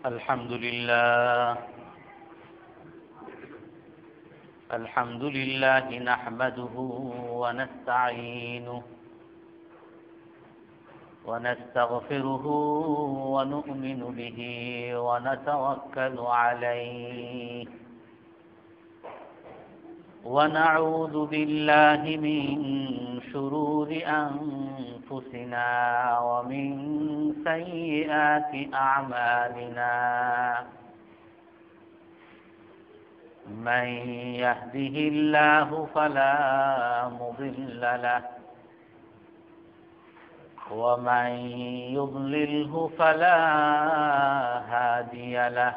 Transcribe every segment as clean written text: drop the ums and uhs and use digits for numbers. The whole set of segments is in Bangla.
الحمد لله نحمده ونستعينه ونستغفره ونؤمن به ونتوكل عليه ونعوذ بالله من شرور أنفسنا ومن سيئات أعمالنا من يهده الله فلا مضل له ومن يضلله فلا هادي له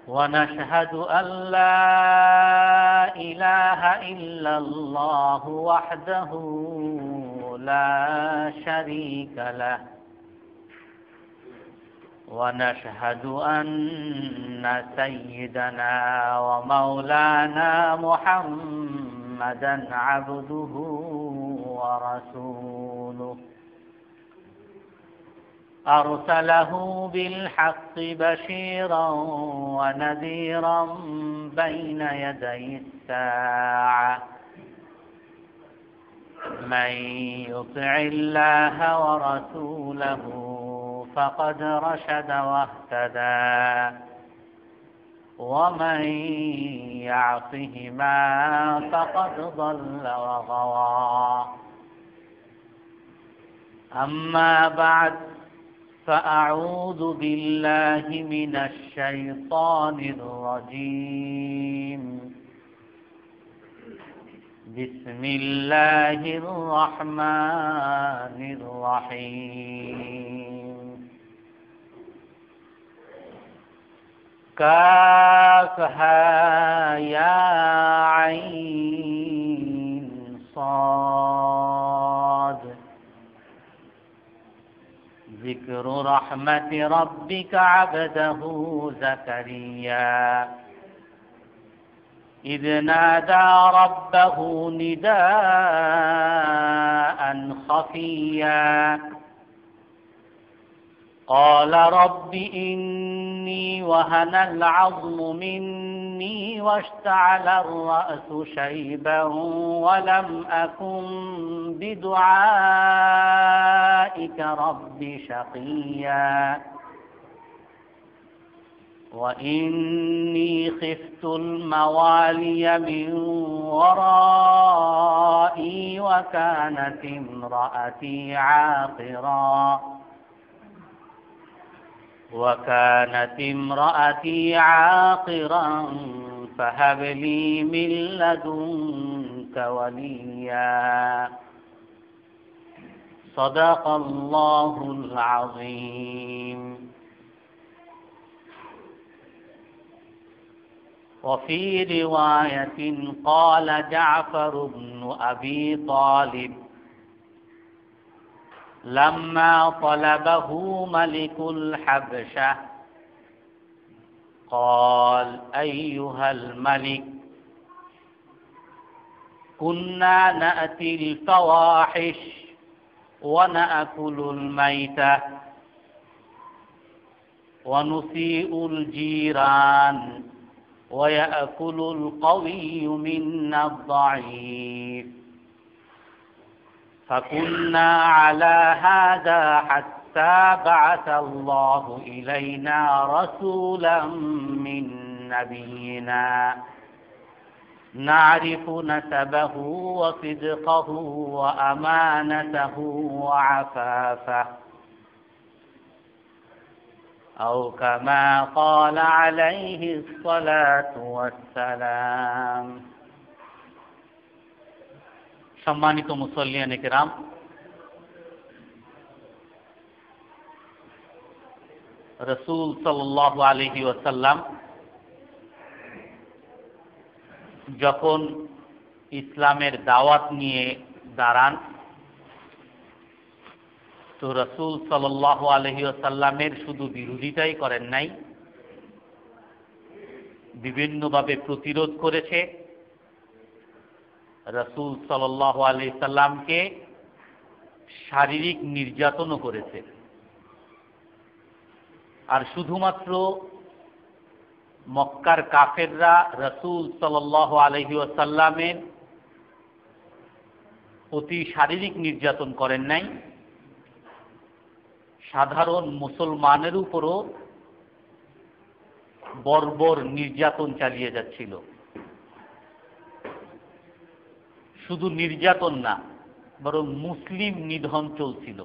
ونشهد أن لا إله إلا الله وحده لا شريك له ونشهد أن سيدنا ومولانا محمدا عبده ورسوله أرسله بالحق بشيرا ونذيرا بين يدي الساعة من يطع الله ورسوله فقد رشد واهتدى ومن يعصهما فقد ضل وغوى أما بعد فأعوذ بالله من الشيطان الرجيم بسم الله الرحمن الرحيم كافها يا عين صاد ذكر رحمة ربك عبده زكريا إذ نادى ربه نداء خفيا قال رب إني وهن العظم مني واشتعل الرأس شيبا ولم أكن بدعائك رب شقيا وإني خفت الموالي من ورائي وكانت امرأتي عاقرا فهب لي من لدنك وليا صدق الله العظيم. وفي رواية قال جعفر بن أبي طالب لما طلبه ملك الحبشة قال أيها الملك كنا نأتي الفواحش ونأكل الميتة ونسيء الجيران ويأكل القوي منا الضعيف فكنا على هذا حتى بعث الله إلينا رسولا من نبينا نعرف نسبه وصدقه وأمانته وعفافه أو كما قال عليه الصلاة والسلام. সম্মানিত মুসল্লিয়ানে কেরাম, রাসূল সাল্লাল্লাহু আলাইহি ওয়াসাল্লাম যখন ইসলামের দাওয়াত নিয়ে দাঁড়ান তো রাসূল সাল্লাল্লাহু আলাইহি ওয়াসাল্লামের শুধু বিরোধিতাই করেন নাই, বিভিন্নভাবে প্রতিরোধ করেছে। রাসূল সাল্লাল্লাহু আলাইহি সাল্লামকে শারীরিক নির্যাতনও করেছে। আর শুধুমাত্র মক্কার কাফেররা রাসূল সাল্লাল্লাহু আলাইহি ওয়াসাল্লামের অতি শারীরিক নির্যাতন করেন নাই, সাধারণ মুসলমানের উপরও বর্বর নির্যাতন চালিয়ে যাচ্ছিল। শুধু নির্যাতন না, বরং মুসলিম নিধন চলছিল।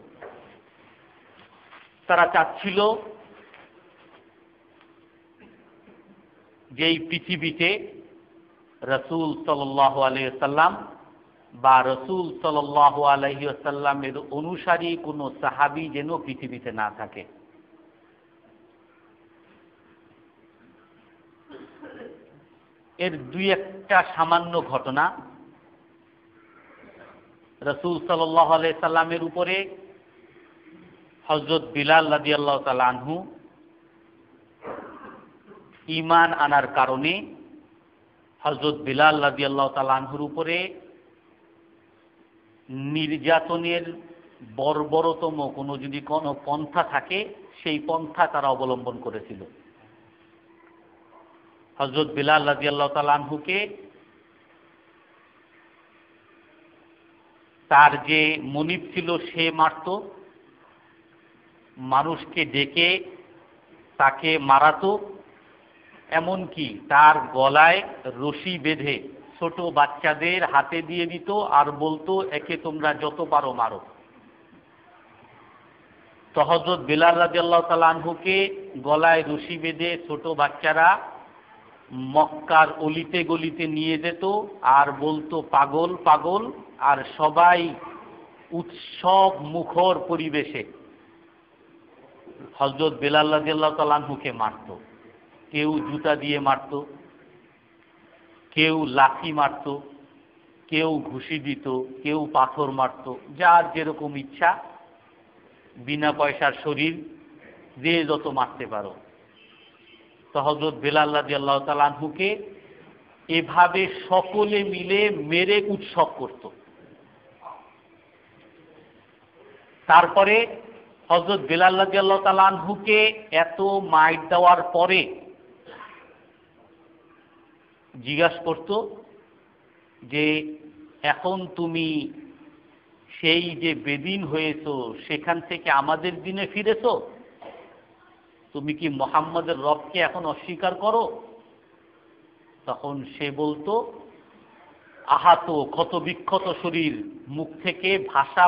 তারা চাচ্ছিল যে এই পৃথিবীতে রাসূল সাল্লাল্লাহু আলাইহি ওয়াসাল্লাম বা রাসূল সাল্লাল্লাহু আলাইহি ওয়াসাল্লামের অনুসারী কোনো সাহাবী যেন পৃথিবীতে না থাকে। এর দুই একটা সামান্য ঘটনা রাসূল সাল্লাল্লাহু আলাইহি সাল্লামের উপরে হযরত বিলাল রাদিয়াল্লাহু তাআলা আনহু ঈমান আনার কারণে হযরত বিলাল রাদিয়াল্লাহু তাআলা আনহুর উপরে নির্যাতনের বর্বরতম কোনো পন্থা থাকে, সেই পন্থা তারা অবলম্বন করেছিল। হযরত বিলাল রাদিয়াল্লাহু তাআলা আনহুকে তার যে মনিব ছিল সে মারত, মানুষকে ডেকে তাকে মারাতো, এমনকি তার গলায় রশি বেঁধে ছোট বাচ্চাদের হাতে দিয়ে দিত আর বলতো, একে তোমরা যত পারো মারো। তো হযরত বিলাল রাদিয়াল্লাহু তাআলা আনহুকে গলায় রশি বেঁধে ছোট বাচ্চারা মক্কার অলিতে গলিতে নিয়ে যেত আর বলতো, পাগল পাগল। আর সবাই উৎসব মুখর পরিবেশে হযরত বিলাল রাদিয়াল্লাহু তাআলা আনহুকে মারত। কেউ জুতা দিয়ে মারত, কেউ লাঠি মারত, কেউ ঘুষি দিত, কেউ পাথর মারত, যার যেরকম ইচ্ছা, বিনা পয়সার শরীর, যে যত মারতে পারো। তো হযরত বিলাল রাদিয়াল্লাহু তাআলা আনহুকে এভাবে সকলে মিলে মেরে উৎসব করত। তারপরে হযরত বিলাল রাদিয়াল্লাহু তাআলা আনহুকে এত মাইর দেওয়ার পরে জিজ্ঞাসা করত যে, এখন তুমি সেই যে বেদিন হয়েছো সেখান থেকে আমাদের দিনে ফিরেছো, তুমি কি মুহাম্মদের রবকে এখন অস্বীকার করো? তখন সে বলতো, আহত ক্ষত বিক্ষত শরীর, মুখ থেকে ভাষা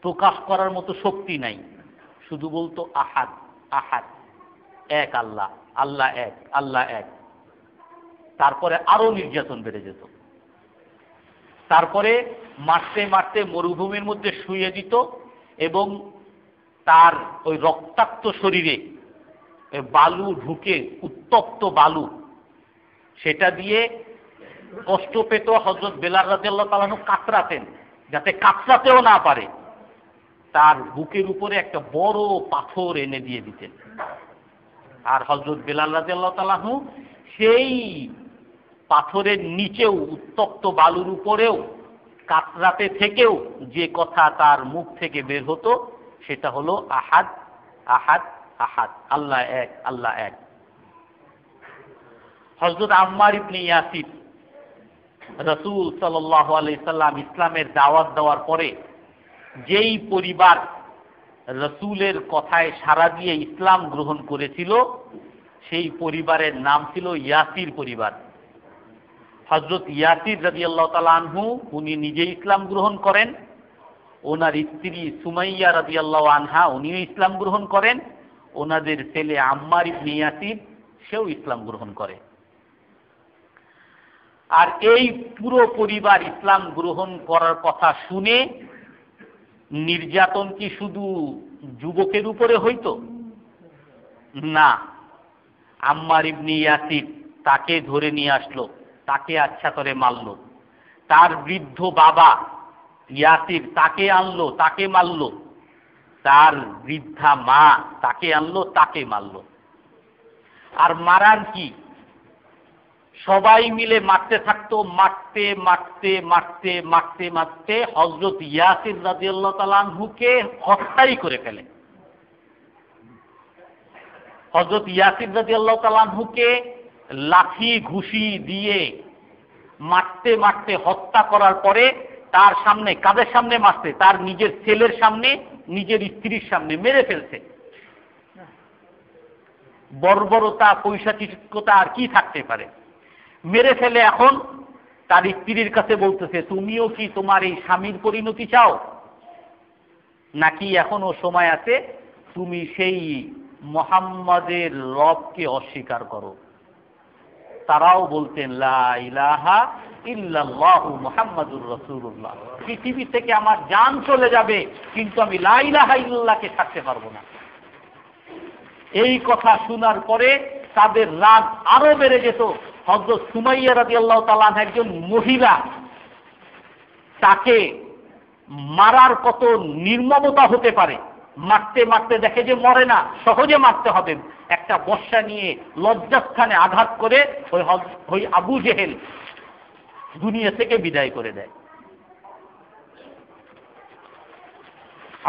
প্রকাশ করার মতো শক্তি নাই, শুধু বলতো আহাদ আহাদ, এক আল্লাহ, আল্লাহ এক, আল্লাহ এক। তারপরে আরো নির্যাতন বেড়ে যেত। তারপরে মারতে মারতে মরুভূমির মধ্যে শুইয়ে দিত এবং তার ওই রক্তাক্ত শরীরে বালু ঢুকে, উত্তপ্ত বালু, সেটা দিয়ে কষ্ট পেত হযরত বিলাল রাদিয়াল্লাহু তাআলা আনহু কাতরাতেন, যাতে কাতরাতেও না পারে তার বুকের উপরে একটা বড় পাথর এনে দিয়ে দিতেন। আর হযরত বিলাল রাদিয়াল্লাহু তাআলা আনহু সেই পাথরের নিচেও, উত্তপ্ত বালুর উপরেও, কাতরাতে থেকেও যে কথা তার মুখ থেকে বের হতো সেটা হলো আহাদ আহাদ আহাদ, আল্লাহ এক, আল্লাহ এক। হযরত আম্মার ইবনে ইয়াসির রাসূল সাল্লাল্লাহু আলাইহি সাল্লাম ইসলামের দাওয়াত দেওয়ার পরে যেই পরিবার রাসূলের কথায় সাড়া দিয়ে ইসলাম গ্রহণ করেছিল, সেই পরিবারের নাম ছিল ইয়াসির পরিবার। হযরত ইয়াসির রাদিয়াল্লাহু তাআলা আনহু উনি নিজে ইসলাম গ্রহণ করেন, ওনার স্ত্রী সুমাইয়া রাদিয়াল্লাহু আনহা উনিও ইসলাম গ্রহণ করেন, ওনাদের ছেলে আম্মার ইবনে ইয়াসির সেও ইসলাম গ্রহণ করে। আর এই পুরো পরিবার ইসলাম গ্রহণ করার কথা শুনে নির্যাতন কি শুধু যুবকের উপরে হইতো? না, আম্মার ইবনে ইয়াসির তাকে ধরে নিয়ে আসলো, তাকে আচ্ছা করে মারলো। তার বৃদ্ধ বাবা ইয়াসির তাকে আনলো, তাকে মারলো। তার বৃদ্ধা মা তাকে আনলো, তাকে মারলো। আর মারার কি, সবাই মিলে মারতে থাকতো, মারতে মারতে মারতে মারতে মারতে হযরত ইয়াসির রাদিয়াল্লাহু তাআলা আনহুকে হত্যাই করে ফেলে। হযরত ইয়াসির রাদিয়াল্লাহু তাআলা আনহুকে লাঠি ঘুষি দিয়ে মারতে মারতে হত্যা করার পরে তার সামনে, কাদের সামনে মারছে? তার নিজের ছেলের সামনে, নিজের স্ত্রীর সামনে মেরে ফেলছে। বর্বরতা, পৈশাচিকতা আর কি থাকতে পারে? মেরে ফেলে এখন তার স্ত্রীর কাছে বলতেছে, তুমিও কি তোমার এই স্বামীর পরিণতি চাও, নাকি এখনো সময় আছে তুমি সেই মুহাম্মাদের রবকে অস্বীকার করো? তারাও বলতেন লা ইলাহা ইল্লাল্লাহু মুহাম্মাদুর রাসূলুল্লাহ, পৃথিবী থেকে আমার জান চলে যাবে কিন্তু আমি লা ইলাহা ইল্লাল্লাহকে ছাড়তে পারবো না। এই কথা শোনার পরে তাদের রাগ আরো বেড়ে যেত। হযরত সুমাইয়া রাদিয়াল্লাহু তাআলা একজন মহিলা, তাকে মারার কত নির্মমতা হতে পারে, মারতে মারতে দেখে যে মরে না, সহজে মারতে হবে, একটা বর্শা নিয়ে লজ্জাস্থানে আঘাত করে ওই আবু জেহেল দুনিয়া থেকে বিদায় করে দেয়।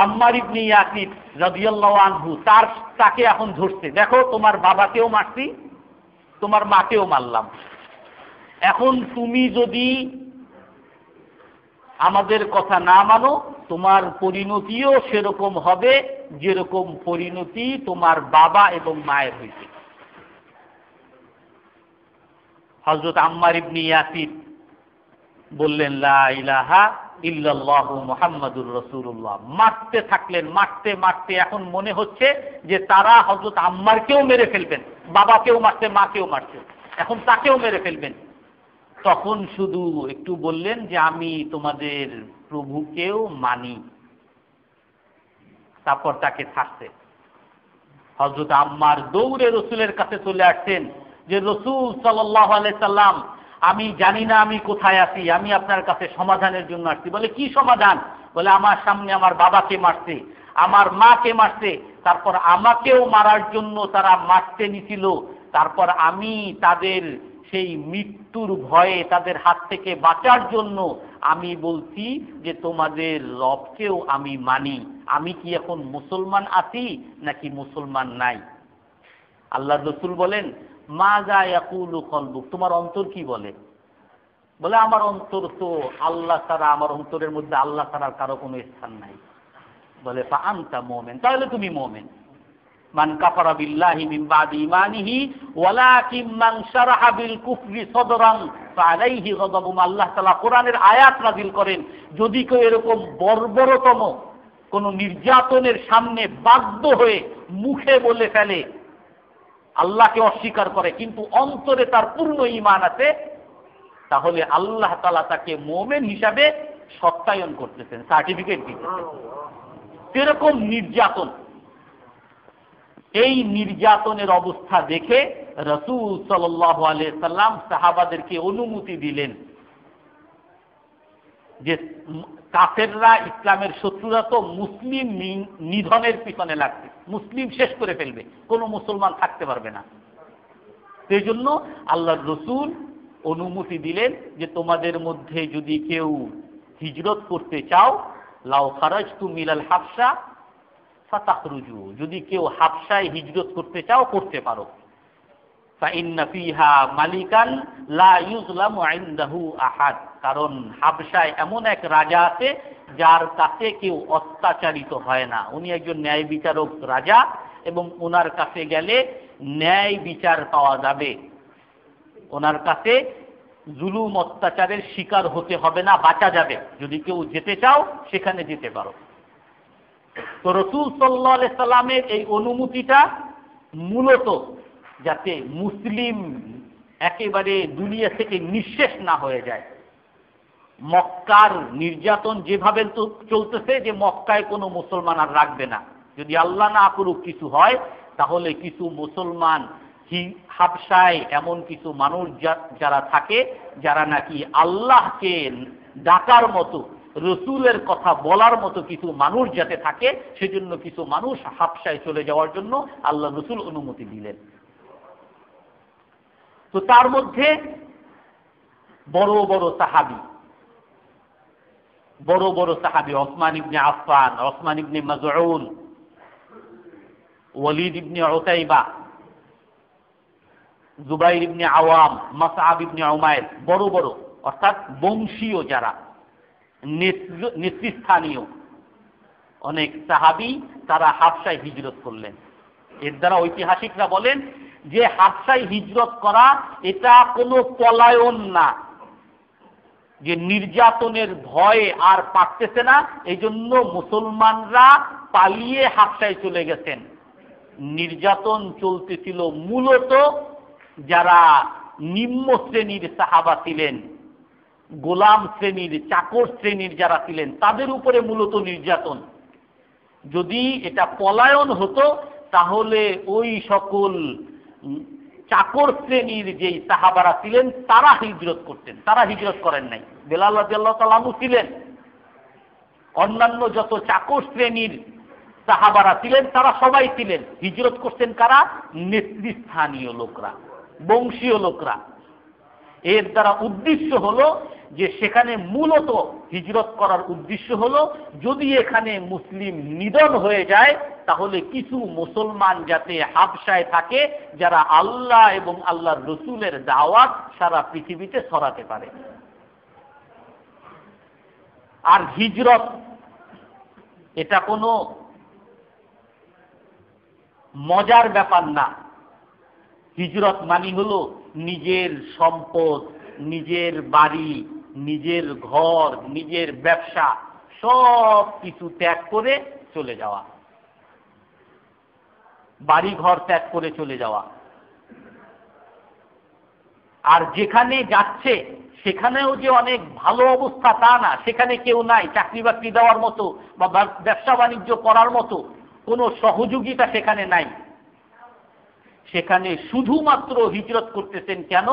আম্মার ইবনে ইয়াসির রাদিয়াল্লাহু আনহু তাকে এখন ধরছে, দেখো তোমার বাবাকেও মারছি, তোমার মাকেও মারলাম, এখন তুমি যদি আমাদের কথা না মানো তোমার পরিণতিও সেরকম হবে যেরকম পরিণতি তোমার বাবা এবং মায়ের হয়েছে। হযরত আম্মার ইবনে ইয়াসির বললেন লা ইলাহা ইল্লাল্লাহু মুহাম্মাদুর রাসূলুল্লাহ। মারতে থাকলেন, মারতে মারতে এখন মনে হচ্ছে যে তারা হযরত আম্মারকেও মেরে ফেলবেন, বাবাকেও মারছে, মাকেও মারছে, এখন তাকেও মেরে ফেলবেন। তখন শুধু একটু বললেন যে আমি তোমাদের প্রভুকেও মানি, তারপর তাকে ছাড়ছে। হযরত আম্মার দৌড়ে রসুলের কাছে চলে আসছেন যে রাসূল সাল্লাল্লাহু আলাইহি সাল্লাম, আমি জানি না আমি কোথায় আছি, আমি আপনার কাছে সমাধানের জন্য আসছি। বলে কি সমাধান? বলে আমার সামনে আমার বাবাকে মারছে, আমার মাকে মারছে, তারপর আমাকেও মারার জন্য তারা মারতে নিছিল, তারপর আমি তাদের সেই মৃত্যুর ভয়ে তাদের হাত থেকে বাঁচার জন্য আমি বলছি যে তোমাদের রবকেও আমি মানি। আমি কি এখন মুসলমান আছি নাকি মুসলমান নাই? আল্লাহর রাসূল বলেন মাযা ইয়াকুলু কলবুক, তোমার অন্তর কি বলে? বলে আমার অন্তর তো আল্লাহ ছাড়া, আমার অন্তরের মধ্যে আল্লাহ ছাড়ার কারো কোনো স্থান নাই। বলে ফা আনতা মুমিন, তাহলে তুমি মুমিন। মান কাফারা বিল্লাহি মিন বাদি ঈমানিহি ওয়ালাকিন মান শারাহা বিল কুফরি সাদরান ফাআলাইহি গাযাবুন। আল্লাহ তাআলা কোরআনের আয়াত নাযিল করেন, যদি কেউ এরকম বর্বরতম কোন নির্যাতনের সামনে বাধ্য হয়ে মুখে বলে ফেলে আল্লাহকে অস্বীকার করে, কিন্তু অন্তরে তার পূর্ণ ঈমান আছে, তাহলে আল্লাহ তাআলা তাকে মুমিন হিসাবে সত্যায়ন করতেছেন, সার্টিফিকেট দিতেছেন। এরকম নির্যাতন, এই নির্যাতনের অবস্থা দেখে রাসূল সাল্লাল্লাহু আলাইহি সাল্লাম সাহাবাদেরকে অনুমতি দিলেন যে কাফেররা, ইসলামের শত্রুরা তো মুসলিম নিধনের পিছনে লাগছে, মুসলিম শেষ করে ফেলবে, কোনো মুসলমান থাকতে পারবে না। সেই জন্য আল্লাহর রাসূল অনুমতি দিলেন যে তোমাদের মধ্যে যদি কেউ হিজরত করতে চাও, লাউ খারাজতুম ইলাল হাবশা ফাতাখরুজু, যদি কেউ হাবশায় হিজরত করতে চাও করতে পারো। ফাইন্না ফিহা মালিকান লা ইউযলামু ইনদাহু আহাদ, কারণ হাবশায় এমন এক রাজা আছে যার কাছে কেউ অত্যাচারিত হয় না, উনি একজন ন্যায় বিচারক রাজা, এবং ওনার কাছে গেলে ন্যায় বিচার পাওয়া যাবে, ওনার কাছে জুলুম অত্যাচারের শিকার হতে হবে না, বাঁচা যাবে। যদি কেউ যেতে চাও সেখানে যেতে পারো। তো রাসূল সাল্লাল্লাহু আলাইহি সাল্লামের এই অনুমতিটা মূলত যাতে মুসলিম একেবারে দুনিয়া থেকে নিঃশেষ না হয়ে যায়। মক্কার নির্যাতন যেভাবে চলতেছে যে মক্কায় কোনো মুসলমান আর রাখবে না, যদি আল্লাহ না করুক কিছু হয়, তাহলে কিছু মুসলমান হাবশায় এমন কিছু মানুষ যারা থাকে, যারা নাকি আল্লাহকে ডাকার মতো, রসুলের কথা বলার মতো কিছু মানুষ যাতে থাকে, সেজন্য কিছু মানুষ হাবশায় চলে যাওয়ার জন্য আল্লাহ রসুল অনুমতি দিলেন। তো তার মধ্যে বড় বড় সাহাবী ওসমান ইবনে আফফান, ওসমান ইবনে মাজউন, ওয়ালিদ ইবনে উতাইবা, জুবাইর ইবনে আওয়াম, মাসআব ইবনে উমাইর, বড় বড় অর্থাৎ বংশীয় যারা নেতৃস্থানীয় অনেক সাহাবী তারা হাবশায় হিজরত করলেন। এর দ্বারা ঐতিহাসিকরা বলেন যে হাবশায় হিজরত করা এটা কোনো পলায়ন না, যে নির্যাতনের ভয়ে আর পারতেছে না এই জন্য মুসলমানরা পালিয়ে হাবশায় চলে গেছেন। নির্যাতন চলতেছিল মূলত যারা নিম্ন শ্রেণীর সাহাবা ছিলেন, গোলাম শ্রেণীর, চাকর শ্রেণীর যারা ছিলেন তাদের উপরে মূলত নির্যাতন। যদি এটা পলায়ন হতো তাহলে ওই সকল চাকর শ্রেণীর যেই সাহাবারা ছিলেন তারা হিজরত করতেন, তারা হিজরত করেন নাই। বেলাল রাদিয়াল্লাহু তাআলা আনহু ছিলেন, অন্যান্য যত চাকর শ্রেণীর সাহাবারা ছিলেন তারা সবাই ছিলেন। হিজরত করতেন কারা? নেতৃস্থানীয় লোকরা, বংশীয় লোকরা। এর দ্বারা উদ্দেশ্য হলো যে সেখানে মূলত হিজরত করার উদ্দেশ্য হলো যদি এখানে মুসলিম নিধন হয়ে যায় তাহলে কিছু মুসলমান যাতে হাবশায় থাকে যারা আল্লাহ এবং আল্লাহর রসুলের দাওয়াত সারা পৃথিবীতে ছড়াতে পারে। আর হিজরত এটা কোনো মজার ব্যাপার না। হিজরত মানে হলো নিজের সম্পদ, নিজের বাড়ি, নিজের ঘর, নিজের ব্যবসা সব কিছু ত্যাগ করে চলে যাওয়া, বাড়ি ঘর ত্যাগ করে চলে যাওয়া। আর যেখানে যাচ্ছে সেখানেও যে অনেক ভালো অবস্থা তা না, সেখানে কেউ নাই চাকরি বাকরি দেওয়ার মতো বা ব্যবসা বাণিজ্য করার মতো কোনো সহযোগিতা সেখানে নাই। সেখানে শুধুমাত্র হিজরত করতেছেন কেন?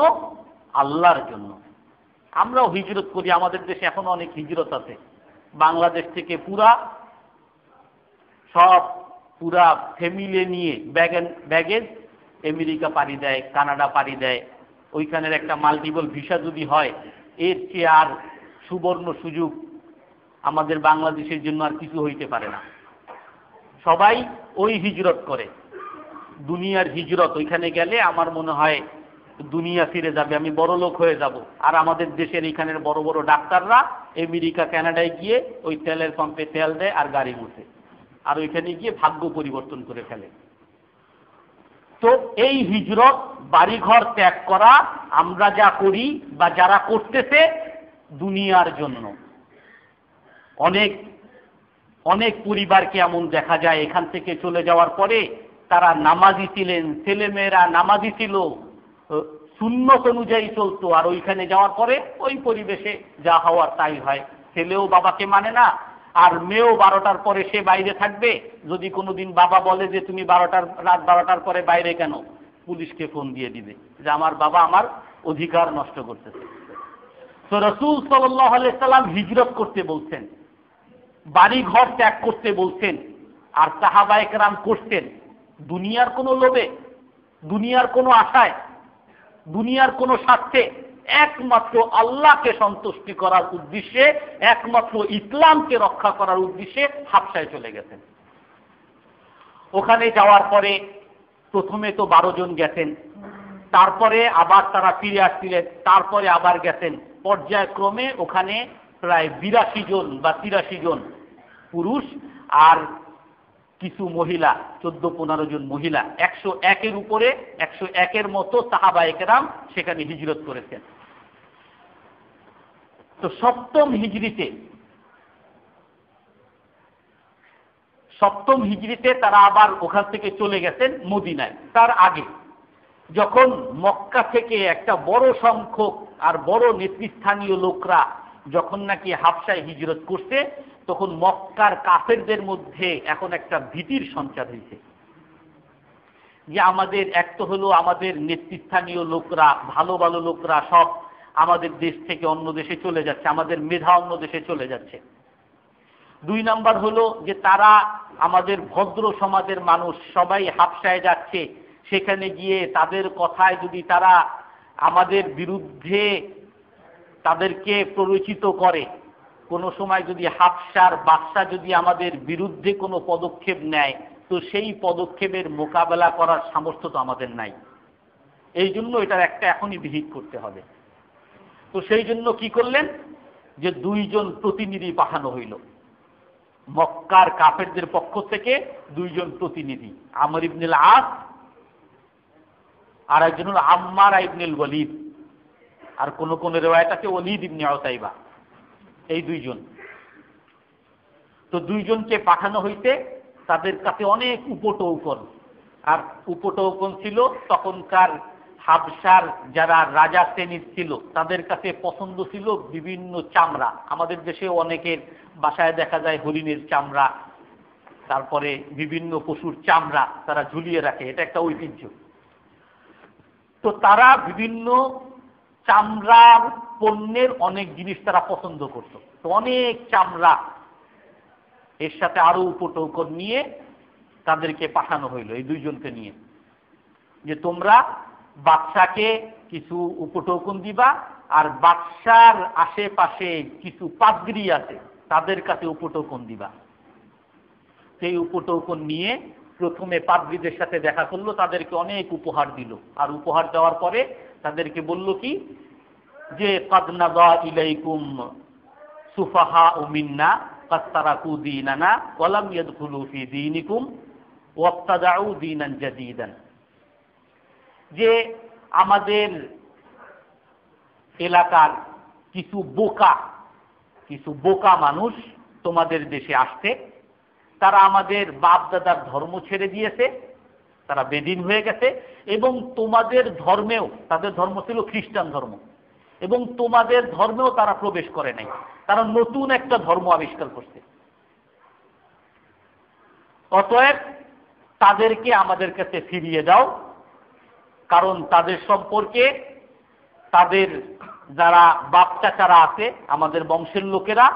আল্লাহর জন্য। আমরাও হিজরত করি, আমাদের দেশে এখনো অনেক হিজরত আছে। বাংলাদেশ থেকে পুরা ফ্যামিলি নিয়ে ব্যাগেজ আমেরিকা পাড়ি দেয়, কানাডা পাড়ি দেয়। ওইখানের একটা মাল্টিপল ভিসা যদি হয় এর চেয়ে আর সুবর্ণ সুযোগ আমাদের বাংলাদেশের জন্য আর কিছু হইতে পারে না। সবাই ওই হিজরত করে, দুনিয়ার হিজরত। ওইখানে গেলে আমার মনে হয় দুনিয়া ফিরে যাবে, আমি বড় লোক হয়ে যাব। আর আমাদের দেশের এইখানের বড় বড় ডাক্তাররা আমেরিকা কানাডায় গিয়ে ওই তেলের পাম্পে তেল দেয় আর গাড়ি মুছে, আর ওইখানে গিয়ে ভাগ্য পরিবর্তন করে ফেলে। তো এই হিজরত, বাড়িঘর ত্যাগ করা আমরা যা করি বা যারা করতেছে দুনিয়ার জন্য। অনেক অনেক পরিবারকে এমন দেখা যায় এখান থেকে চলে যাওয়ার পরে তারা নামাজি ছিলেন, ছেলেমেয়েরা নামাজি ছিল, সুন্নত অনুযায়ী চলতো, আর ওইখানে যাওয়ার পরে ওই পরিবেশে যা হওয়ার তাই হয়। ছেলেও বাবাকে মানে না, আর মেয়েও 12টার পরে সে বাইরে থাকবে। যদি কোনোদিন বাবা বলে যে তুমি রাত 12টার পরে বাইরে কেন, পুলিশকে ফোন দিয়ে দিবে যে আমার বাবা আমার অধিকার নষ্ট করতেছে। তো রাসূল সাল্লাল্লাহু আলাইহি সাল্লাম হিজরত করতে বলছেন, বাড়ি ঘর ত্যাগ করতে বলছেন, আর সাহাবায়ে কেরাম করতেন দুনিয়ার কোনো লোভে, দুনিয়ার কোনো আশায়, দুনিয়ার কোনো স্বার্থে, একমাত্র আল্লাহকে সন্তুষ্টি করার উদ্দেশ্যে, একমাত্র ইসলামকে রক্ষা করার উদ্দেশ্যে হাবশায় চলে গেছেন। ওখানে যাওয়ার পরে প্রথমে তো 12 জন গেছেন, তারপরে আবার তারা ফিরে আসছিলেন, তারপরে আবার গেছেন। পর্যায়ক্রমে ওখানে প্রায় 82 জন বা 83 জন পুরুষ আর কিছু মহিলা, 14-15 জন মহিলা, 101-এর উপরে 101-এর মতো সাহাবায়ে কেরাম সেখানে হিজরত করেছেন। তো সপ্তম হিজরিতে তারা আবার ওখান থেকে চলে গেছেন মদিনায়। তার আগে যখন মক্কা থেকে একটা বড় সংখ্যক আর বড় নেতৃস্থানীয় লোকরা যখন নাকি হাবশায় হিজরত করছে, তখন মক্কার কাফেরদের মধ্যে এখন একটা ভীতির সঞ্চার হয়েছে যে আমাদের এক তো হলো আমাদের নেতৃস্থানীয় লোকরা, ভালো ভালো লোকরা সব আমাদের দেশ থেকে অন্য দেশে চলে যাচ্ছে, আমাদের মেধা অন্য দেশে চলে যাচ্ছে। 2 নাম্বার হলো যে তারা আমাদের ভদ্র সমাজের মানুষ সবাই হাবশায় যাচ্ছে, সেখানে গিয়ে তাদের কথায় যদি তারা আমাদের বিরুদ্ধে তাদেরকে প্ররোচিত করে, কোনো সময় যদি হাবশার বাদশা যদি আমাদের বিরুদ্ধে কোনো পদক্ষেপ নেয়, তো সেই পদক্ষেপের মোকাবেলা করার সামর্থ্য তো আমাদের নাই। এই জন্য এটার একটা এখনই বিহিত করতে হবে। তো সেই জন্য কি করলেন, যে 2 জন প্রতিনিধি পাঠানো হইল, মক্কার কাফেরদের পক্ষ থেকে 2 জন প্রতিনিধি, আমর ইবনুল আস আর একজন হল আম্মার ইবনুল ওয়ালিদ, আর কোন কোন রিওয়ায়াত আছে ওয়ালিদ ইবনে উতাইবা, এই 2 জন। তো 2 জনকে পাঠানো হইতে তাদের কাছে অনেক উপটৌকন, আর উপটৌকন ছিল তখনকার হাবশার যারা রাজা শ্রেণীর ছিল তাদের কাছে পছন্দ ছিল বিভিন্ন চামড়া। আমাদের দেশে অনেকের বাসায় দেখা যায় হরিণের চামড়া, তারপরে বিভিন্ন পশুর চামড়া তারা ঝুলিয়ে রাখে, এটা একটা ঐতিহ্য। তো তারা বিভিন্ন চামড়ার পণ্যের অনেক জিনিস তারা পছন্দ করত। তো অনেক চামড়া, এর সাথে আরো উপটৌকন নিয়ে তাদেরকে পাঠানো হইল, এই 2 জনকে নিয়ে, যে তোমরা বাদশাকে কিছু উপটৌকন দিবা, আর বাদশার আশেপাশে কিছু পাদ্রী আছে তাদের কাছে উপটৌকন দিবা। সেই উপটৌকন নিয়ে প্রথমে পাদ্রীদের সাথে দেখা করলো, তাদেরকে অনেক উপহার দিল, আর উপহার দেওয়ার পরে তাদেরকে বলল কি, যে কাদ নাযা ইলাইকুম সুফাহা মিন্না কাদ তারাকু দীনানা ওয়া লাম ইয়াদখুলু ফি দীনিকুম ওয়াবতাদাউ দীনান জাদীদান, যে আমাদের এলাকার কিছু বোকা মানুষ তোমাদের দেশে আসছে, তারা আমাদের বাপ দাদার ধর্ম ছেড়ে দিয়েছে, তারা বেদিন হয়ে গেছে, এবং তোমাদের ধর্মেও, তাদের ধর্ম ছিল খ্রিস্টান ধর্ম, এবং তোমাদের ধর্মেও তারা প্রবেশ করে নাই, তারা নতুন একটা ধর্ম আবিষ্কার করছে। অতএব তাদেরকে আমাদের কাছে ফিরিয়ে দাও, কারণ তাদের সম্পর্কে তাদের যারা বাপ চাচারা আছে, আমাদের বংশের লোকেরা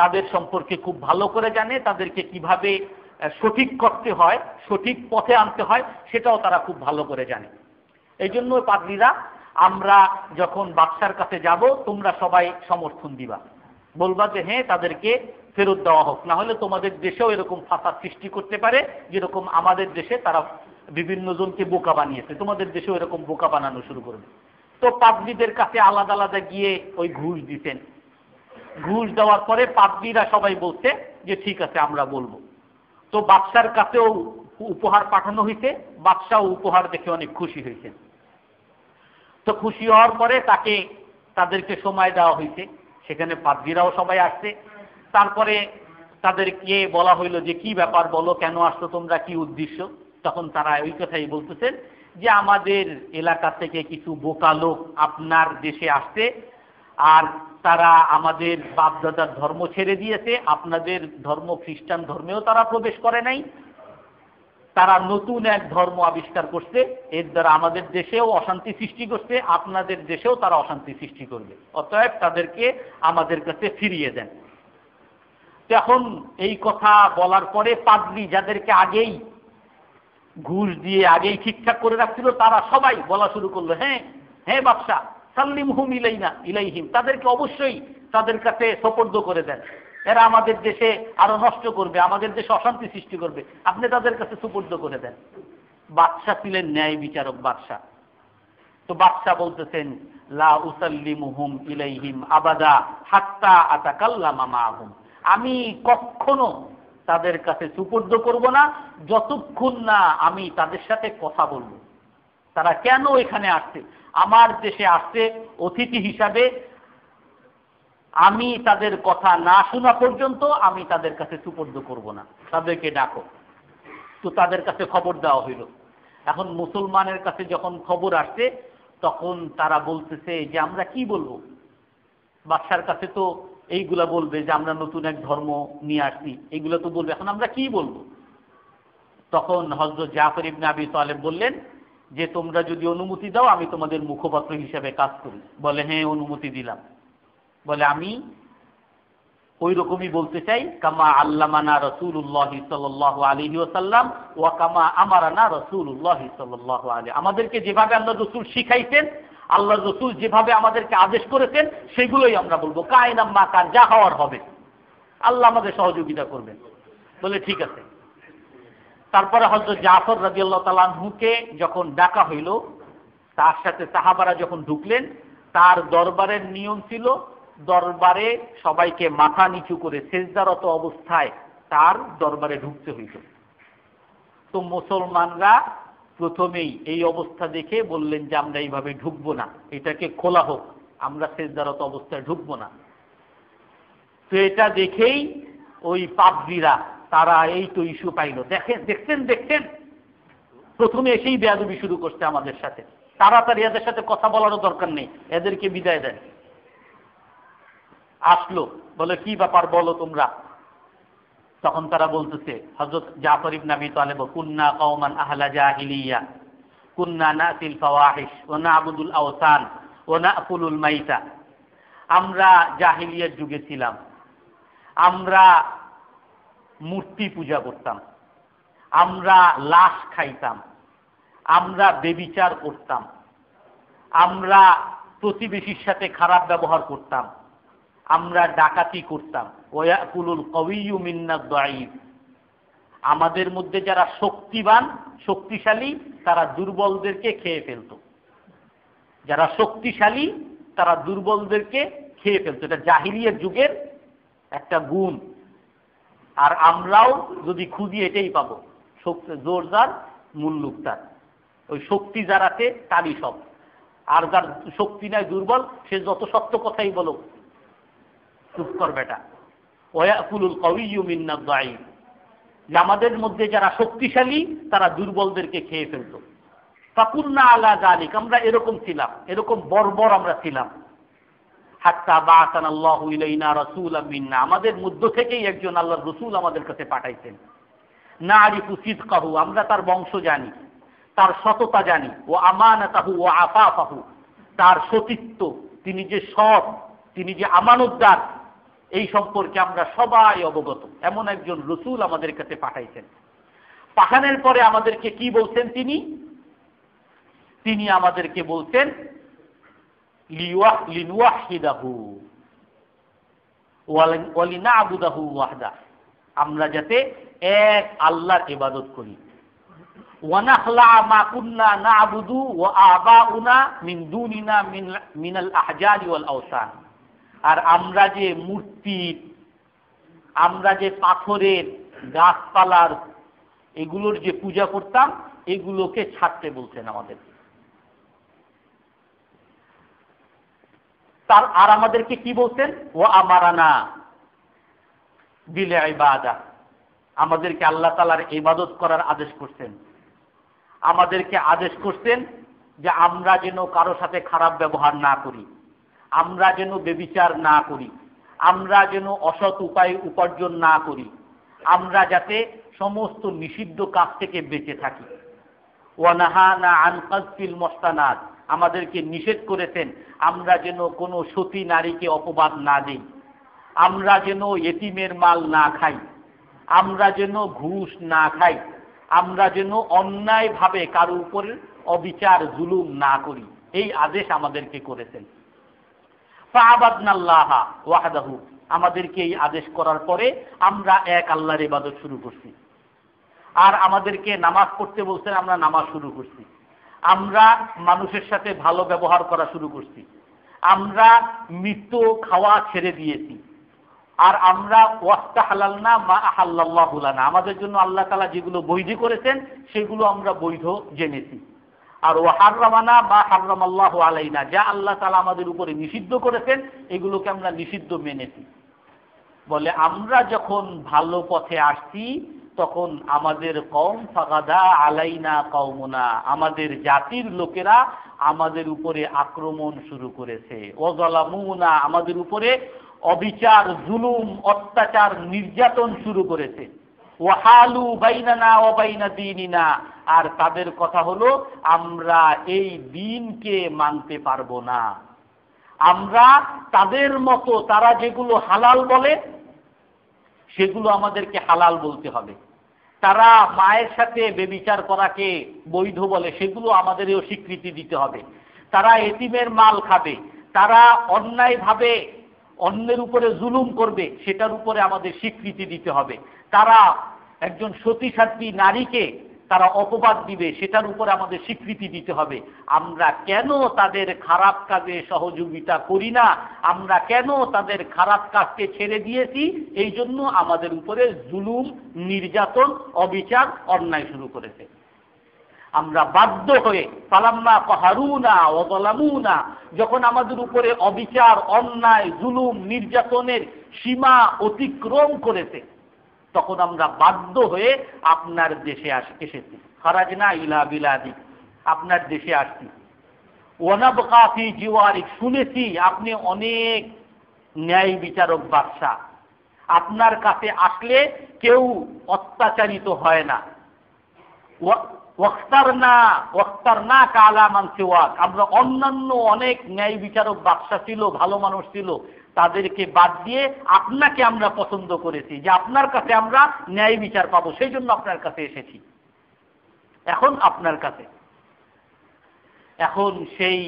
তাদের সম্পর্কে খুব ভালো করে জানে, তাদেরকে কিভাবে সঠিক করতে হয়, সঠিক পথে আনতে হয়, সেটাও তারা খুব ভালো করে জানে। এই জন্য পাদ্রীরা, আমরা যখন বাদশার কাছে যাব তোমরা সবাই সমর্থন দিবা, বলবা যে হ্যাঁ তাদেরকে ফেরত দেওয়া হোক, না হলে তোমাদের দেশেও এরকম ফাসাদ সৃষ্টি করতে পারে, যেরকম আমাদের দেশে তারা বিভিন্ন জনকে বোকা বানিয়েছে, তোমাদের দেশেও এরকম বোকা বানানো শুরু করবে। তো পাদ্রীদের কাছে আলাদা আলাদা গিয়ে ওই ঘুষ দিতেন। ঘুষ দেওয়ার পরে পাদ্রীরা সবাই বলছে যে ঠিক আছে আমরা বলবো। তো বাদশার কাছেও উপহার পাঠানো হয়েছে, বাদশাহ উপহার দেখে অনেক খুশি হয়েছেন। তো খুশি হওয়ার পরে তাদেরকে সময় দেওয়া হয়েছে, সেখানে পাদ্রীরাও সবাই আসছে। তারপরে তাদেরকে বলা হইলো যে কি ব্যাপার, বলো কেন আসছো তোমরা, কি উদ্দেশ্য? তখন তারা ওই কথাই বলতেছেন যে আমাদের এলাকা থেকে কিছু বোকা লোক আপনার দেশে আসছে, আর তারা আমাদের বাপদাদার ধর্ম ছেড়ে দিয়েছে, আপনাদের ধর্ম খ্রিস্টান ধর্মেও তারা প্রবেশ করে নাই, তারা নতুন এক ধর্ম আবিষ্কার করছে, এর দ্বারা আমাদের দেশেও অশান্তি সৃষ্টি করছে, আপনাদের দেশেও তারা অশান্তি সৃষ্টি করবে, অতএব তাদেরকে আমাদের কাছে ফিরিয়ে দেন। এখন এই কথা বলার পরে পাদ্রী যাদেরকে আগেই ঘুষ দিয়ে আগেই ঠিকঠাক করে রাখছিল, তারা সবাই বলা শুরু করলো, হ্যাঁ হ্যাঁ বাদশা, সাল্লিমহুম ইলাইহিম, তাদেরকে অবশ্যই তাদের কাছে সোপর্দ করে দেন, এরা আমাদের দেশে আরো নষ্ট করবে, আমাদের দেশে অশান্তি সৃষ্টি করবে, আপনি তাদের কাছে সুপর্দ করে দেন। বাদশা ছিলেন ন্যায় বিচারক বাদশা। তো বাদশা বলতেছেন, লা উসাল্লিমুহুম ইলাইহিম আবাদা হাত্তা আতাকাল্লামা মাআহুম, আমি কখনো তাদের কাছে সুপর্দ করব না যতক্ষণ না আমি তাদের সাথে কথা বলবো। তারা কেন এখানে আসছে, আমার দেশে আসছে অতিথি হিসাবে, আমি তাদের কথা না শোনা পর্যন্ত আমি তাদের কাছে সুপর্দ করব না, তাদেরকে ডাকো। তো তাদের কাছে খবর দেওয়া হইল। এখন মুসলমানের কাছে যখন খবর আসছে তখন তারা বলতেছে যে আমরা কি বলবো, বাদশার কাছে তো এইগুলা বলবে যে আমরা নতুন এক ধর্ম নিয়ে আসছি, এইগুলো তো বলবে, এখন আমরা কি বলবো? তখন হযরত জাফর ইবনে আবি তালেব বললেন যে তোমরা যদি অনুমতি দাও আমি তোমাদের মুখপাত্র হিসেবে কাজ করি। বলে হ্যাঁ অনুমতি দিলাম। বলে আমি ওই রকমই বলতে চাই, কামা আল্লামানা রাসূলুল্লাহ সাল্লাল্লাহু আলাইহি ওয়াসাল্লাম ওয়া কামা আমারানা রাসূলুল্লাহ সাল্লাল্লাহু আলাইহি, আমাদেরকে যেভাবে আল্লাহ রাসূল শিখাইছেন, আল্লাহ রাসূল যেভাবে আমাদেরকে আদেশ করেছেন সেগুলোই আমরা বলবো, কায়না মা কান, যা হওয়ার হবে, আল্লাহ আমাদের সহযোগিতা করবেন। বলে ঠিক আছে। তারপরে হযরত জাফর রাদিয়াল্লাহু তাআলা আনহুকে যখন ডাকা হইল, তার সাথে সাহাবারা যখন ঢুকলেন, তার দরবারের নিয়ম ছিল দরবারে সবাইকে মাথা নিচু করে সেজদারত অবস্থায় তার দরবারে ঢুকতে হইত। তো মুসলমানরা প্রথমেই এই অবস্থা দেখে বললেন যে আমরা এইভাবে ঢুকবো না, এটাকে খোলা হোক, আমরা সেজদারত অবস্থায় ঢুকবো না। তো এটা দেখেই ওই পাদ্রীরা তারা এই তো ইস্যু পাইল, দেখছেন প্রথমে এসেই বেয়াদবি শুরু করছে আমাদের সাথে, তাড়াতাড়ি এদের সাথে কথা বলারও দরকার নেই, এদেরকে বিদায় দেন। আসলো, বলে কি ব্যাপার বলো তোমরা। তখন তারা বলতেছে, হযরত জাফর ইবনে আবি তালেব, কুন্না কওমান আহলা জাহিলিয়া কুন্না নাতিল ফাওয়াহিশ ওয়া না'বুদুল আওসান ওয়া না'কুলুল মাইতা। আমরা জাহিলিয়ার যুগে ছিলাম, আমরা মূর্তি পূজা করতাম, আমরা লাশ খাইতাম, আমরা বেবিচার করতাম, আমরা প্রতিবেশীর সাথে খারাপ ব্যবহার করতাম, আমরা ডাকাতি করতাম। ওয়াকুলুল কওয়িয়্যু মিন্নাদ দাঈফ। আমাদের মধ্যে যারা শক্তিবান শক্তিশালী তারা দুর্বলদেরকে খেয়ে ফেলত, যারা শক্তিশালী তারা দুর্বলদেরকে খেয়ে ফেলত। এটা জাহিলিয়ার যুগের একটা গুণ। আর আমরাও যদি খুঁজি এটাই পাবো, জোর যার মুল্লুক তার। ওই শক্তি যার আছে তারই সব, আর যার শক্তি নাই দুর্বল, সে যত সত্য কথাই বলো চুপ কর বেটা। ওয়াকুলুল কওয়িয়্যু মিন্নাদ দাঈফ। যে আমাদের মধ্যে যারা শক্তিশালী তারা দুর্বলদেরকে খেয়ে ফেলত। ফাকুন্না আলা যালিক, আমরা এরকম ছিলাম, এরকম বর্বর আমরা ছিলাম। হাত্তা বাআসানাল্লাহু ইলাইনা রাসূলাম মিন্না, আমাদের মধ্য থেকেই একজন আল্লাহর রাসূল আমাদের কাছে পাঠাইছেন। নারিফু সিদকাহু, আমরা তার বংশ জানি, তার সততা জানি। ও আমানাতাহু ও আফাফাহু, তার সতীত্ব, তিনি যে সৎ, তিনি যে আমানতদার, এই সম্পর্কে আমরা সবাই অবগত। এমন একজন রাসূল আমাদের কাছে পাঠাইছেন। পাঠানোর পরে আমাদেরকে কি বলছেন তিনি আমাদেরকে বলছেন লিনুওয়াহিদাহু ওয়া লিনা'বুদাহু ওয়াহদা, আমরা যাতে এক আল্লাহর ইবাদত করি। ওয়া নাখলা মা কুন্না না'বুদু ওয়া আবাউনা মিন দুনিনা মিনাল আহজারি ওয়াল আওসান। আর আমরা যে মূর্তি, আমরা যে পাথরের, গাছপালার, এগুলোর যে পূজা করতাম, এগুলোকে ছাড়তে বলছেন আমাদের। আর আমাদেরকে কি বলছেন? ও আমারানা বিল ইবাদাহ, আমাদেরকে আল্লাহ তাআলার ইবাদত করার আদেশ করছেন। আমাদেরকে আদেশ করছেন যে আমরা যেন কারো সাথে খারাপ ব্যবহার না করি, আমরা যেন বেবিচার না করি, আমরা যেন অসৎ উপায়ে উপার্জন না করি, আমরা যাতে সমস্ত নিষিদ্ধ কাজ থেকে বেঁচে থাকি। ওয়া নাহানা আন কাযফিল মুহসানাত, আমাদেরকে নিষেধ করেছেন আমরা যেন কোনো সতী নারীকে অপবাদ না দিই, আমরা যেন এতিমের মাল না খাই, আমরা যেন ঘুষ না খাই, আমরা যেন অন্যায়ভাবে কারো উপরে অবিচার জুলুম না করি, এই আদেশ আমাদেরকে করেছেন। ফাআবাদনাল্লাহ ওয়াহদাহু, আমাদেরকে এই আদেশ করার পরে আমরা এক আল্লাহর ইবাদত শুরু করছি। আর আমাদেরকে নামাজ পড়তে বলছেন, আমরা নামাজ শুরু করছি। আমরা মানুষের সাথে ভালো ব্যবহার করা শুরু করছি। আমরা মৃত খাওয়া ছেড়ে দিয়েছি। আর আমরা ওয়াস্তাহালালনা মা আহাল্লাল্লাহু লানা, আমাদের জন্য আল্লাহ তাআলা যেগুলো বৈধ করেছেন সেগুলো আমরা বৈধ জেনেছি। আর ওয়াহাররামানা মা হাররামাল্লাহু আলাইনা, যা আল্লাহ তাআলা আমাদের উপরে নিষিদ্ধ করেছেন এগুলোকে আমরা নিষিদ্ধ মেনেছি। বলে আমরা যখন ভালো পথে আসছি তখন আমাদের কওম ফাগাদা আলাইনা কওমুনা, আমাদের জাতির লোকেরা আমাদের উপরে আক্রমণ শুরু করেছে। ওয়াজালামুনা, আমাদের উপরে অবিচার, জুলুম, অত্যাচার, নির্যাতন শুরু করেছে। ওয়াহালু বাইনানা ওয়া বাইনা দীনিনা, আর তাদের কথা হলো আমরা এই দ্বীনকে মানতে পারবো না। আমরা তাদের মতো, তারা যেগুলো হালাল বলে সেগুলো আমাদেরকে হালাল বলতে হবে। তারা মায়ের সাথে বেবিচার করাকে বৈধ বলে, সেগুলো আমাদেরও স্বীকৃতি দিতে হবে। তারা এতিমের মাল খাবে, তারা অন্যায়ভাবে অন্যের উপরে জুলুম করবে, সেটার উপরে আমাদের স্বীকৃতি দিতে হবে। তারা একজন সতী সাধ্বী নারীকে তারা অপবাদ দিবে, সেটার উপরে আমাদের স্বীকৃতি দিতে হবে। আমরা কেন তাদের খারাপ কাজে সহযোগিতা করি না, আমরা কেন তাদের খারাপ কাজকে ছেড়ে দিয়েছি, এই জন্য আমাদের উপরে জুলুম, নির্যাতন, অবিচার, অন্যায় শুরু করেছে। আমরা বাধ্য হয়ে ফালাম্মা কাহারুনা ওয়া যালামুনা, যখন আমাদের উপরে অবিচার, অন্যায়, জুলুম, নির্যাতনের সীমা অতিক্রম করেছে, তখন আমরা বাধ্য হয়ে আপনার দেশে এসেছি। খারাজনা ইলা বিলাদি, আপনার দেশে আসছি। ওয়ানাবকা ফি জিওয়ারিক, শুনেছি আপনি অনেক ন্যায় বিচারক বাদশা, আপনার কাছে আসলে কেউ অত্যাচারিত হয় না। ওয়াখতারনা কালা মান সিওয়াক, আমরা অন্যান্য অনেক ন্যায় বিচারক বাদশা ছিল, ভালো মানুষ ছিল, তাদেরকে বাদ দিয়ে আপনাকে আমরা পছন্দ করেছি, যে আপনার কাছে আমরা ন্যায় বিচার পাবো, সেই জন্য আপনার কাছে এসেছি। এখন আপনার কাছে, এখন সেই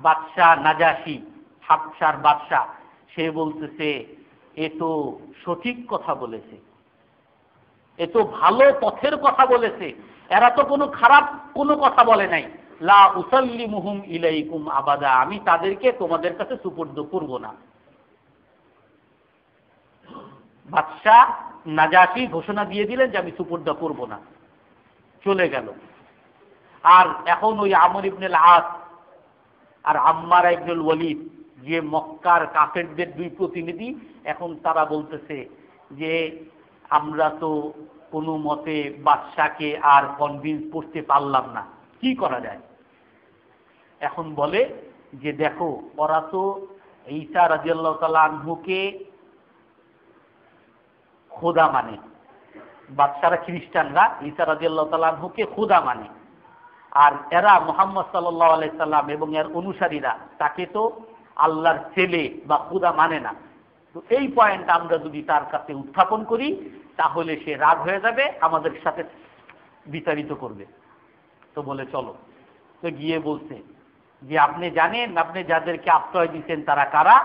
বাদশা নাজাশি, হাবশার বাদশা, সে বলতেছে এ তো সঠিক কথা বলেছে, এ তো ভালো পথের কথা বলেছে, এরা তো কোনো খারাপ কোনো কথা বলে নাই। লা উসাল্লিমুহুম ইলাইকুম আবাদা, আমি তাদেরকে তোমাদের কাছে সুপুর্দ করব না। বাদশাহ নাজাশি ঘোষণা দিয়ে দিলেন যে আমি সুপুর্দ করব না, চলে গেল। আর এখন ওই আমর ইবনুল আস আর আম্মার ইবনুল ওয়ালিদ, যে মক্কার কাফেরদের দুই প্রতিনিধি, এখন তারা বলতেছে যে আমরা তো কোনো মতে বাদশাকে আর কনভিন্স করতে পারলাম না, কি করা যায়? এখন বলে যে দেখো, ওরা তো ঈসা রাদিয়াল্লাহু তাআলা আনহুকে খোদা মানে, বাদশারা খ্রিস্টানরা ঈসা রাদিয়াল্লাহু তাআলা আনহুকে খোদা মানে, আর এরা মুহাম্মদ সাল্লাল্লাহু আলাইহি সাল্লাম এবং এর অনুসারীরা তাকে তো আল্লাহর ছেলে বা খোদা মানে না। তো এই পয়েন্ট আমরা যদি তার কাছে উত্থাপন করি, তাহলে সে রাগ হয়ে যাবে, আমাদের সাথে বিতাড়িত করবে। তো বলে চলো। তো গিয়ে বলছে যে আপনি জানেন আপনি যাদেরকে আশ্রয় দিচ্ছেন তারা কারা?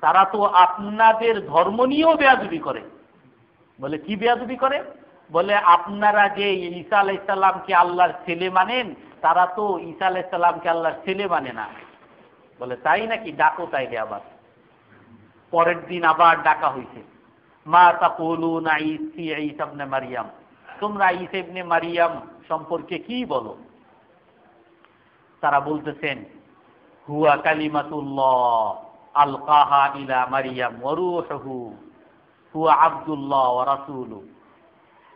তারা তো আপনাদের ধর্ম নিয়েও বেয়াদবি করে। বলে কি বেয়াদবি করে? বলে আপনারা যে ঈসা আলাইহিস সালামকে আল্লাহর ছেলে মানেন, তারা তো ঈসা আলাইহিস সালামকে আল্লাহর ছেলে মানে না। বলে তাই নাকি? ডাকো তাইলে আবার। পরের দিন আবার ডাকা হয়েছে। মা তাকুলুনা ফি ঈসা ইবনে মারইয়াম, তোমরা ঈসা ইবনে মারইয়াম সম্পর্কে কি বলো? তারা বলতেছেন হুয়া কালিমাতুল্লাহ আলকাহা ইলা মারইয়াম ওয়া রূহুহু হুয়া আব্দুল্লাহ ওয়া রাসূলুহু।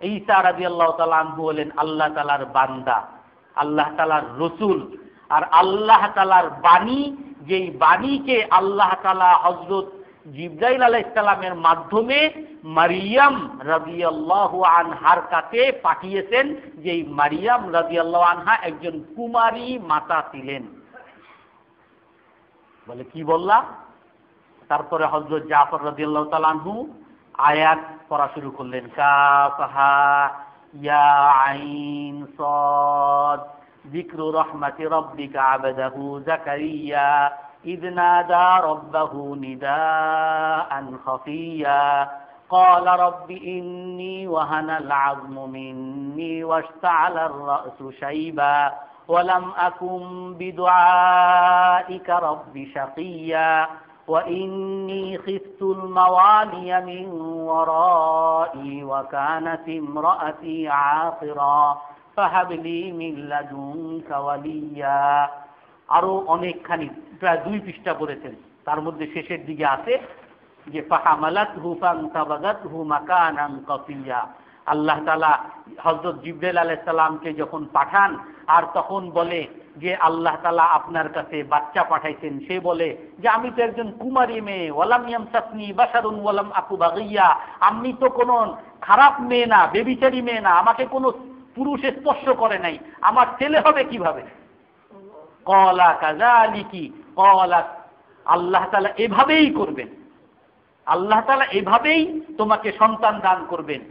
ঈসা রাদিয়াল্লাহু তাআলা আনহু হলেন আল্লাহ তাআলার বান্দা, আল্লাহ তাআলার রাসূল, আর আল্লাহ তাআলার বাণী, যেই বাণীকে আল্লাহ তাআলা হযরত জিবরাইল আলাইহিস সালামের মাধ্যমে মারইয়াম রাদিয়াল্লাহু আনহার কাছে পাঠিয়েছেন, যেই মারইয়াম রাদিয়াল্লাহু আনহা একজন কুমারী মাতা ছিলেন। বলে কি বললা? তারপরে হযরত জাফর রাদিয়াল্লাহু তাআলা আনহু আয়াত পড়া শুরু করলেন। কাফহা ইয়া আইন সাদ যিকরু রাহমাতি রাব্বিকা আবদাহু যাকারিয়া إذ نادى ربه نداء خفيا قال رب إني وهن العظم مني واشتعل الرأس شيبا ولم أكن بدعائك رب شقيا وإني خفت الموالي من ورائي وكانت امرأتي عاقرا فهب لي من لدنك وليا। আরো অনেকখানি প্রায় 2 পৃষ্ঠা পড়েছেন। তার মধ্যে শেষের দিকে আছে যে ফাহামালাতহু ফানতাবাযাতহু মাকানান কাসিয়া। আল্লাহ তাআলা হযরত জিবরাইল আলাইহিস সালামকে যখন পাঠান, আর তখন বলে যে আল্লাহ তাআলা আপনার কাছে বাচ্চা পাঠাইছেন, সে বলে যে আমি তো একজন কুমারী মেয়ে, ওয়ালাম ইয়ামসাসনি বাশারুন ওয়ালাম আকু বাগিয়া, আমি তো কোনো খারাপ মেয়ে না, বেবিচারী মেয়ে না, আমাকে কোনো পুরুষ স্পর্শ করে নাই, আমার ছেলে হবে কিভাবে? কলা কাযালিকি কলা, আল্লাহ তাআলা এভাবেই করবেন, আল্লাহ তাআলা এভাবেই তোমাকে সন্তান দান করবেন।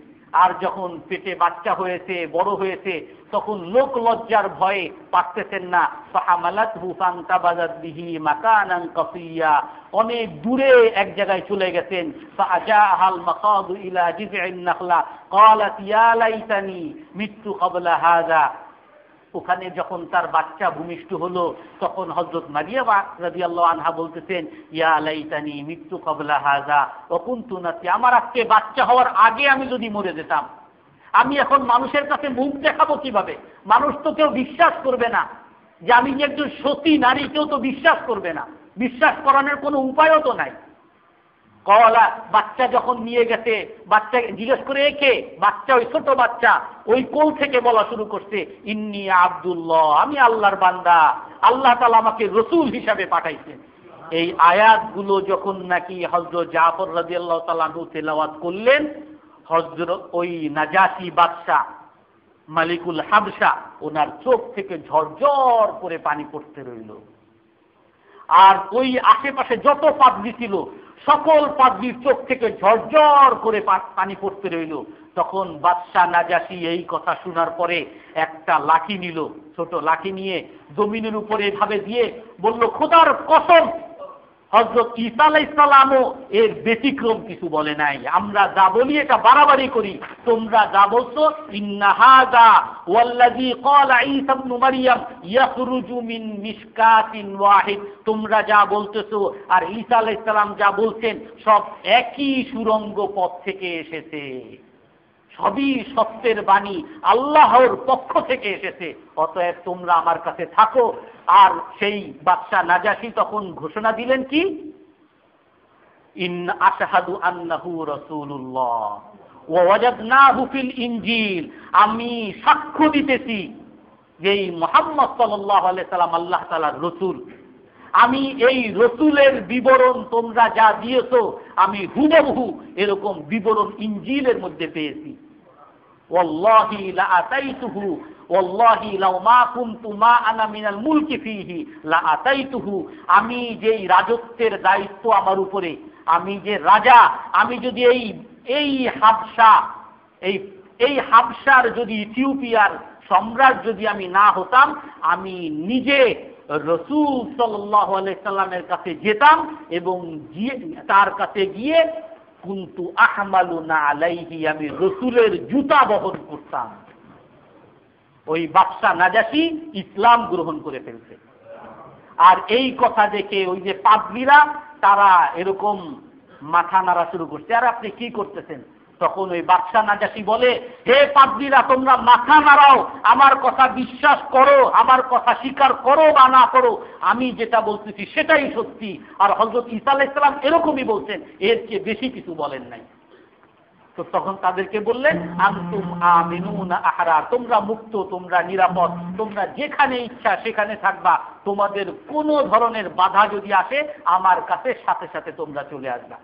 আর যখন পেটে বাচ্চা হয়েছে, বড় হয়েছে, তখন লোক লজ্জার ভয়ে পারতেছেন না। ফাহামালাতহু ফান্তাবাযাত বিহি মাকানান কাসিয়া, অনেক দূরে এক জায়গায় চলে গেছেন। ফাআজাহাল মাখাদু ইলা জিযইন নাখলা ক্বালাত ইয়া লাইতানি মিতু ক্বাবলা হাযা। ওখানে যখন তার বাচ্চা ভূমিষ্ঠ হলো, তখন হযরত মারিয়াম রাদিয়াল্লাহু আনহা বলতেছেন, ইয়া লাইতানি মিতু ক্বাবলা হাযা ওয়া কুনতু নাসিয়া, আমার আজকে বাচ্চা হওয়ার আগে আমি যদি মরে যেতাম। আমি এখন মানুষের কাছে মুখ দেখাবো কিভাবে? মানুষ তো কেউ বিশ্বাস করবে না যে আমি যে একজন সতী নারী, কেউ তো বিশ্বাস করবে না। বিশ্বাস করানোর কোনো উপায়ও তো নাই। কলা, বাচ্চা যখন নিয়ে গেছে, বাচ্চা জিজ্ঞেস করে একে, বাচ্চা ওই ছোট বাচ্চা ওই কোল থেকে বলা শুরু করছে, ইন্নী আব্দুল্লাহ, আমি আল্লাহর বান্দা, আল্লাহ তাআলা আমাকে রসুল হিসাবে পাঠাইছেন। এই আয়াতগুলো যখন নাকি হযরত জাফর রাদিয়াল্লাহু তাআলা আনহু তেলাওয়াত করলেন, হযরত ওই নাজাশী বাদশা মালিকুল হাবশা, ওনার চোখ থেকে ঝরঝর করে পানি পড়তে রইল। আর ওই আশেপাশে যত পাদ্রী ছিল, সকল পাদ্রীর চোখ থেকে ঝরঝর করে পানি পড়তে রইল। তখন বাদশা নাজাশী এই কথা শোনার পরে একটা লাঠি নিল, ছোট লাঠি নিয়ে জমিনের উপরে এভাবে দিয়ে বলল, খোদার কসম, হযরত ঈসা আলাইহিস সালামও এর ব্যতিক্রম কিছু বলে নাই। আমরা যা বলি এটা বাড়াবাড়ি করি, তোমরা যা বলছো, ইন্না হাযা ওয়াল্লাযী ক্বালা ঈসা ইবনু মারইয়াম ইয়াখরুজু মিন মিশকাতিন ওয়াহিদ, তোমরা যা বলতেছো আর ঈসা আলাইহিস সালাম যা বলছেন সব একই সুরঙ্গ পথ থেকে এসেছে, সবই সত্যের বাণী, আল্লাহর পক্ষ থেকে এসেছে। অতএব তোমরা আমার কাছে থাকো। আর সেই বাদশা নাজাশী তখন ঘোষণা দিলেন কি, ইন আশহাদু আন্নাহু রাসূলুল্লাহ ওয়া ওয়াজাদনাহু ফিল ইনজিল, আমি সাক্ষ্য দিতেছি যে এই মুহাম্মদ সাল্লাল্লাহু আলাইহি সাল্লাম আল্লাহ তাআলার রাসূল। আমি এই রসুলের বিবরণ তোমরা যা দিয়েছো, আমি হুবহু এরকম বিবরণ ইনজিলের মধ্যে পেয়েছি। ওয়াল্লাহি লা আতাইতুহু ওয়াল্লাহি লাউ মা কুনতু মা আনা মিনাল মুলকি ফীহি লা আতাইতুহু, আমি যেই রাজত্বের দায়িত্ব আমার উপরে, আমি যে রাজা, আমি যদি এই হাবশা, এই হাবশার যদি ইথিওপিয়ার সম্রাট যদি আমি না হতাম, আমি নিজে রাসূল সাল্লাল্লাহু আলাইহি সাল্লামের কাছে যেতাম এবং তার কাছে গিয়ে কুনতু আহমালুনা আলাইহি, আমি রাসূলের জুতা বহন করতাম। ওই বাদশা নাজাশী ইসলাম গ্রহণ করে ফেলছে। আর এই কথা দেখে ওই যে পাদ্রীরা, তারা এরকম মাথা নাড়া শুরু করছে, আর আপনি কি করতেছেন? তখন ওই বাদশা নাজাশী বলে, হে পাদ্রীরা, তোমরা মাথা নাড়াও, আমার কথা বিশ্বাস করো, আমার কথা স্বীকার করো বা না করো, আমি যেটা বলতেছি সেটাই সত্যি। আর হযরত ঈসা আলাইহিস সালাম এরকমই বলছেন, এর চেয়ে বেশি কিছু বলেন নাই। তো তখন তাদেরকে বললেন, আনতুম আমিনুনা আহরার, তোমরা মুক্ত, তোমরা নিরাপদ, তোমরা যেখানে ইচ্ছা সেখানে থাকবা, তোমাদের কোনো ধরনের বাধা যদি আসে আমার কাছে সাথে সাথে তোমরা চলে আসবা।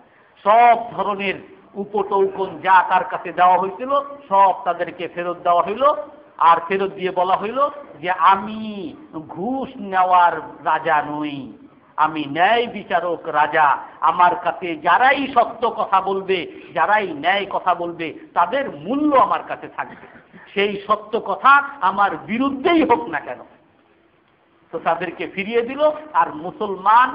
সব ধরনের উপটৌকন যা তার কাছে দেওয়া হয়েছিল সব তাদেরকে ফেরত দেওয়া হইল। আর ফেরত দিয়ে বলা হইল যে আমি ঘুষ নেওয়ার রাজা নই, আমি ন্যায় বিচারক রাজা। আমার কাছে যারাই সত্য কথা বলবে, যারাই ন্যায় কথা বলবে, তাদের মূল্য আমার কাছে থাকবে, সেই সত্য কথা আমার বিরুদ্ধেই হোক না কেন। তো তাদেরকে ফিরিয়ে দিল। আর মুসলমান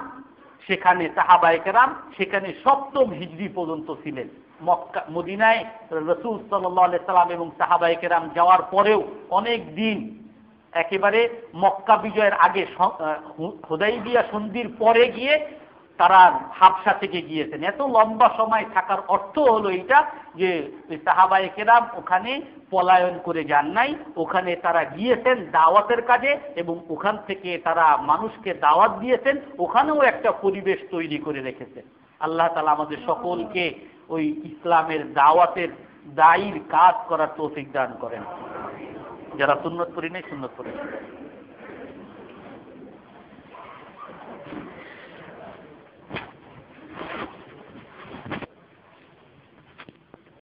সেখানে সাহাবায়ে কেরাম সেখানে 7ম হিজরি পর্যন্ত ছিলেন। মক্কা মদিনায় রাসূল সাল্লাল্লাহু আলাইহি সাল্লাম এবং সাহাবায়ে কেরাম যাওয়ার পরেও অনেক দিন, একেবারে মক্কা বিজয়ের আগে হুদাইবিয়া সন্ধির পরে গিয়ে তারা হাবশা থেকে গিয়েছেন। এত লম্বা সময় থাকার অর্থ হলো এইটা যে সাহাবায়ে কেরাম ওখানে পলায়ন করে যান নাই, ওখানে তারা গিয়েছেন দাওয়াতের কাজে এবং ওখান থেকে তারা মানুষকে দাওয়াত দিয়েছেন, ওখানেও একটা পরিবেশ তৈরি করে রেখেছেন। আল্লাহ তাআলা আমাদের সকলকে ওই ইসলামের দাওয়াতের দায়ীর কাজ করার তৌফিক দান করেন। যারা সুন্নত পড়ি নাই সুন্নত পড়েন।